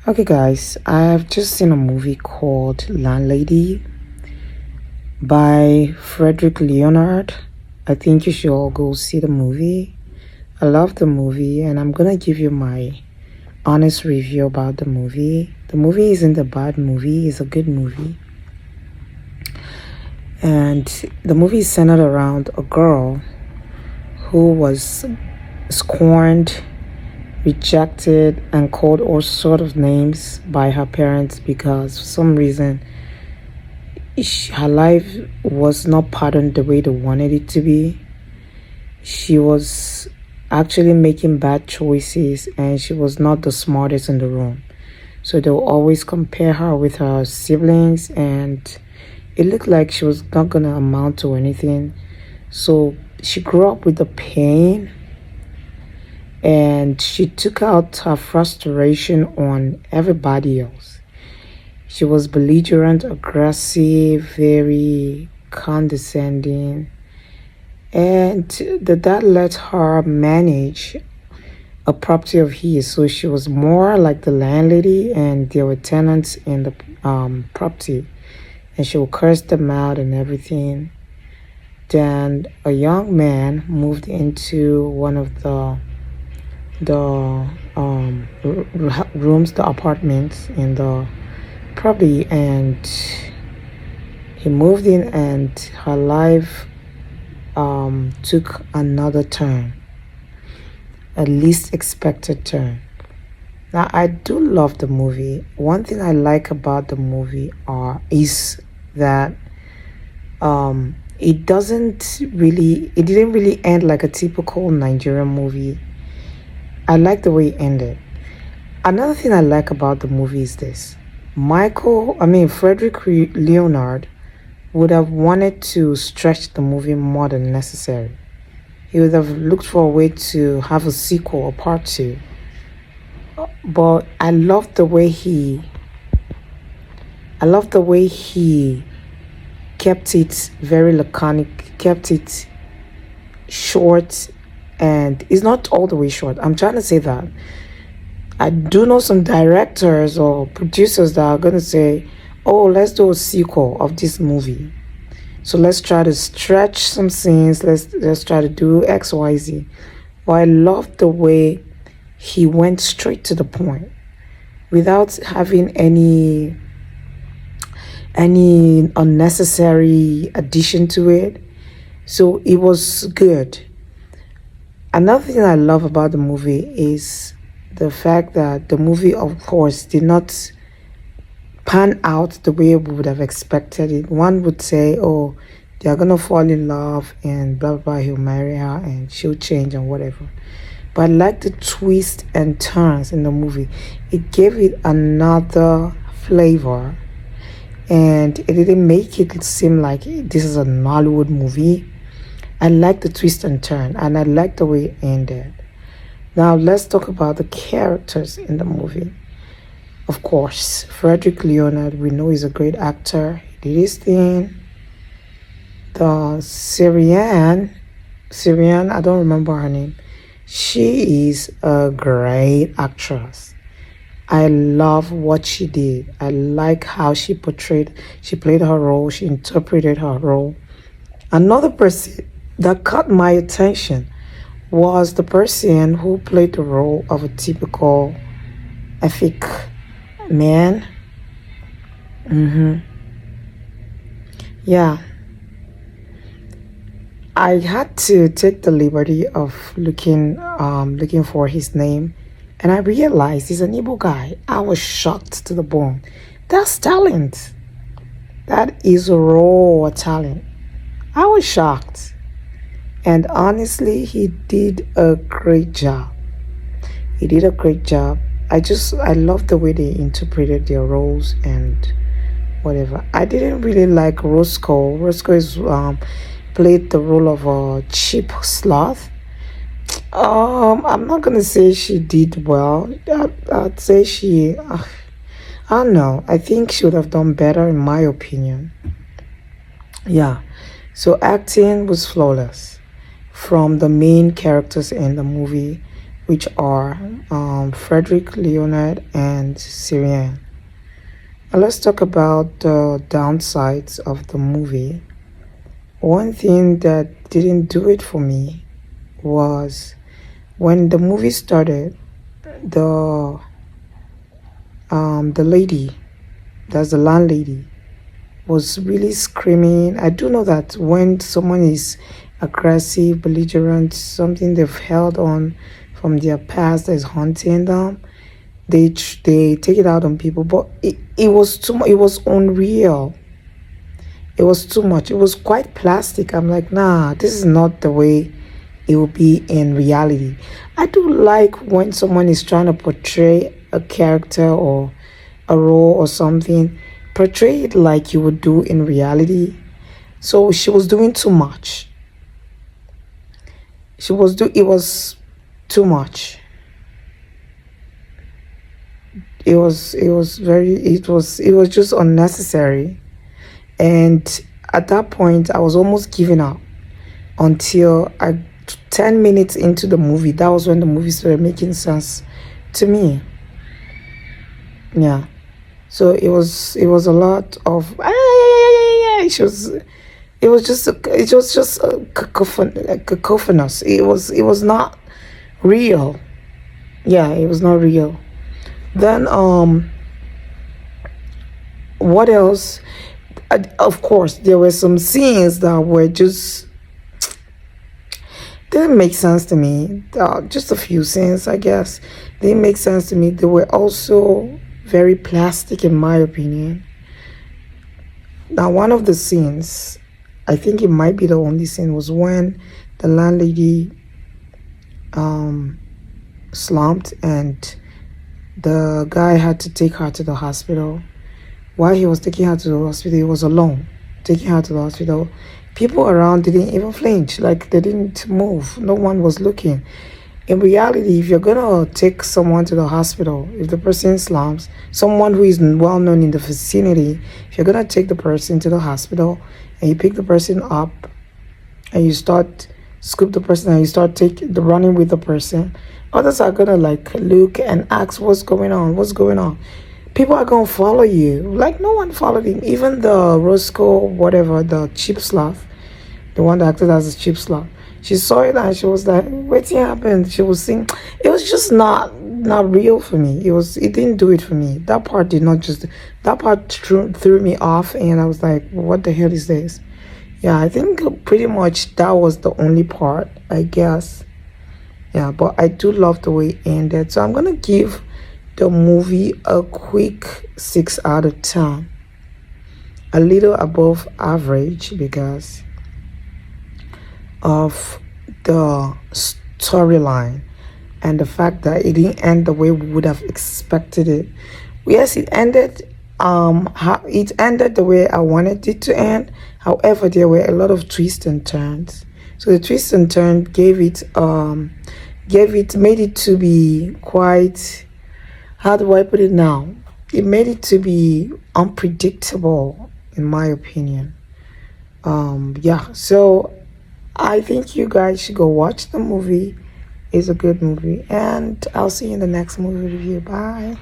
Okay, guys, I have just seen a movie called Landlady by Fredrick Leonard. I think you should all go see the movie. I love the movie, and I'm gonna give you my honest review about the movie. The movie isn't a bad movie, it's a good movie. And the movie is centered around a girl who was scorned, rejected, and called all sort of names by her parents because for some reason her life was not patterned the way they wanted it to be. She was actually making bad choices and she was not the smartest in the room. So they'll always compare her with her siblings, and it looked like she was not gonna amount to anything. So she grew up with the pain, and she took out her frustration on everybody else. She was belligerent, aggressive, very condescending, and the dad let her manage a property of his. So she was more like the landlady, and there were tenants in the property, and she would curse them out and everything. Then a young man moved into one of the rooms, the apartments in the property, and he moved in, and her life took another turn, a least expected turn. Now, I do love the movie. One thing I like about the movie is that it didn't really end like a typical Nigerian movie. I like the way it ended. Another thing I like about the movie is this. Frederick Leonard would have wanted to stretch the movie more than necessary. He would have looked for a way to have a sequel, a part two. But I love the way he kept it very laconic, kept it short, and it's not all the way short. I'm trying to say that I do know some directors or producers that are going to say, oh, let's do a sequel of this movie. So let's try to stretch some scenes. Let's try to do XYZ. But I love the way he went straight to the point without having any unnecessary addition to it. So it was good. Another thing I love about the movie is the fact that the movie, of course, did not pan out the way we would have expected it. One would say, oh, they're going to fall in love and blah, blah, blah, he'll marry her and she'll change and whatever. But I like the twists and turns in the movie. It gave it another flavor, and it didn't make it seem like this is a Nollywood movie. I like the twist and turn, and I like the way it ended. Now let's talk about the characters in the movie. Of course, Fredrick Leonard, we know he's a great actor. He did his thing. The Syrian, I don't remember her name. She is a great actress. I love what she did. I like how she played her role, she interpreted her role. Another person that caught my attention was the person who played the role of a typical ethic man. Yeah. I had to take the liberty of looking for his name, and I realized he's an Igbo guy. I was shocked to the bone. That's talent. That is raw talent. I was shocked. And honestly, he did a great job. He did a great job. I love the way they interpreted their roles and whatever. I didn't really like Roscoe. Roscoe is played the role of a cheap sloth. I'm not gonna say she did well. I'd say I don't know. I think she would have done better in my opinion. Yeah. So acting was flawless from the main characters in the movie. which are Fredrick Leonard and Syrian. Now let's talk about the downsides of the movie. One thing that didn't do it for me was when the movie started, the the lady, that's the landlady, was really screaming. I do know that when someone is aggressive, belligerent, something they've held on from their past that is haunting them, they take it out on people. But it was too much. It was unreal. It was too much. It was quite plastic. I'm like, nah, this is not the way it will be in reality. I do like when someone is trying to portray a character or a role or something, portray it like you would do in reality. So she was doing too much. It was too much. It was just unnecessary. And at that point I was almost giving up until 10 minutes into the movie. That was when the movie started making sense to me. Yeah. So it was a lot of it was just cacophonous. It was not real. Yeah, it was not real. Then what else? Of course, there were some scenes that were just didn't make sense to me. Just a few scenes, I guess, didn't make sense to me. They were also very plastic, in my opinion. Now, one of the scenes, I think it might be the only scene, was when the landlady slumped and the guy had to take her to the hospital. While he was taking her to the hospital, he was alone taking her to the hospital. People around didn't even flinch, like they didn't move. No one was looking. In reality, if you're gonna take someone to the hospital, if the person slumps, someone who is well known in the vicinity, if you're gonna take the person to the hospital and you pick the person up and you start scoop the person and you start running with the person, others are gonna like look and ask what's going on. People are gonna follow you. Like no one followed him. Even the Roscoe, whatever, the cheap slave, the one that acted as a cheap slave, she saw it and she was like, "What happened?" She was saying, it was just not real for me. It didn't do it for me. That part did not just. That part threw me off, and I was like, "What the hell is this?" Yeah, I think pretty much that was the only part, I guess. Yeah, but I do love the way it ended. So I'm gonna give the movie a quick 6 out of 10. A little above average because of the storyline and the fact that it didn't end the way we would have expected it. Yes, it ended it ended the way I wanted it to end. However, there were a lot of twists and turns. So the twist and turn made it to be quite, how do I put it now? It made it to be unpredictable, in my opinion. Yeah, so I think you guys should go watch the movie. It's a good movie, and I'll see you in the next movie review. Bye.